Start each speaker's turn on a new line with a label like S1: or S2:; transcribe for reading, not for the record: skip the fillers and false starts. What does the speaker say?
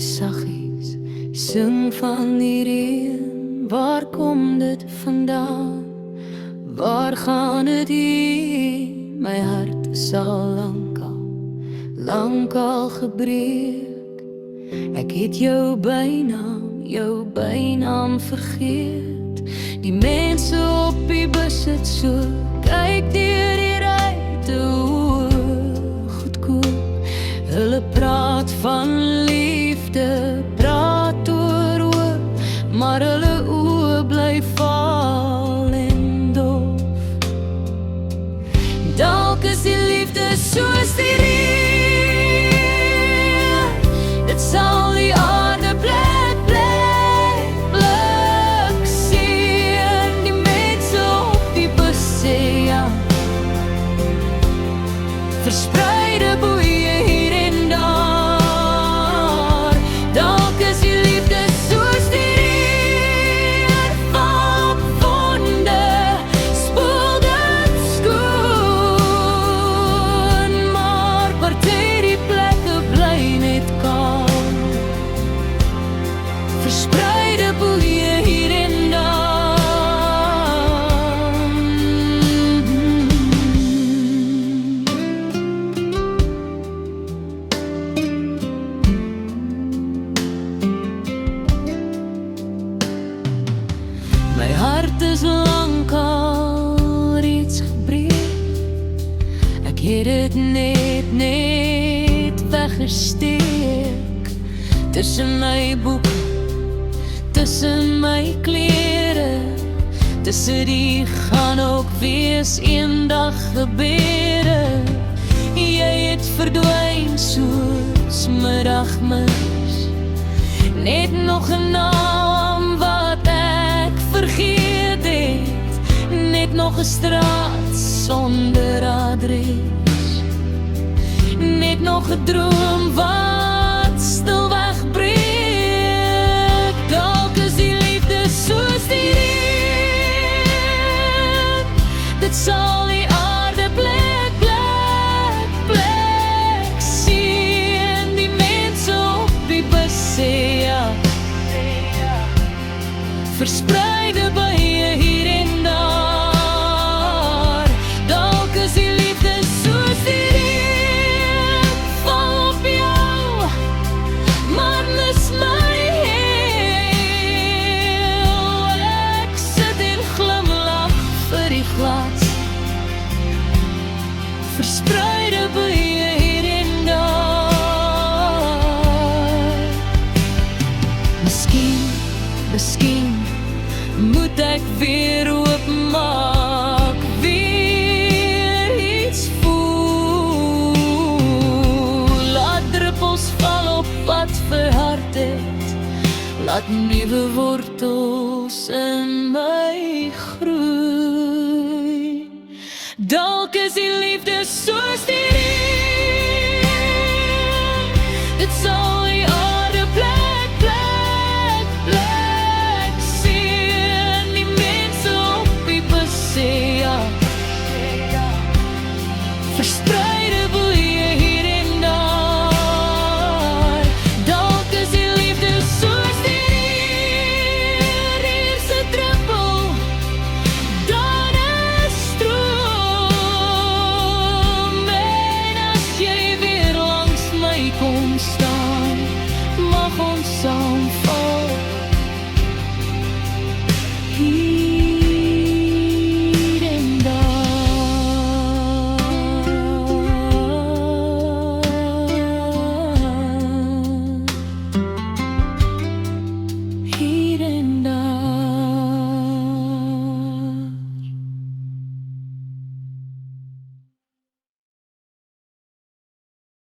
S1: saggies, sing van die reën. Waar kom dit vandaan? Waar gaan dit heen? My hart is al lankal gebreek. Ek het jou bynaam vergeet. Die mense op die bus het so kyk deur die ruite, goedkoop. Hulle praat van liefde, praat oor hoop, maar hulle oë bly val en dof. Dalk is die liefde soos die reën, dit sal die aarde plek seën. Die mense op die bus sê ja, verspreide boeie hier en daar. Dalk is die liefde soos die reën, val op wonde, spoel dit skoon, maar party die plekke bly net kaal. Verspreide boeie hier en daar. My hart is lankal reeds gebreek. Ek het dit net weggesteek. Tussen my boek, tussen my klere, tussen die gaan ook wees eendag gebede. Jy het verdwyn soos middagmis, net nog 'n naam wat ek vergeet het, net nog 'n straat sonder adres, net nog 'n droom wat stilweg breek. Dalk is die liefde soos die reën, dit sal die aarde plek seën. Die mense op die bus sê ja, verspreide baie hier en daar. Dalk is die liefde soos die reën, val op jou, maar mis my heel. Ek sit en glimlag vir die glas, verspreide baie hier en daar. Miskien moet ek weer oopmaak, weer iets voel. Laat druppels val op wat verhard het, laat nuwe wortels in my groei. Dalk is die liefde soos die reën, dit sal die aarde plek seën. Die mense op die bus sê ja, verspreide boeie hier en daar. Dalk is die liefde soos die reën, hier's 'n druppel, dan 'n stroom. En as jy weer langs my kom staan, mag ons saamval hier en daar. Hier en daar.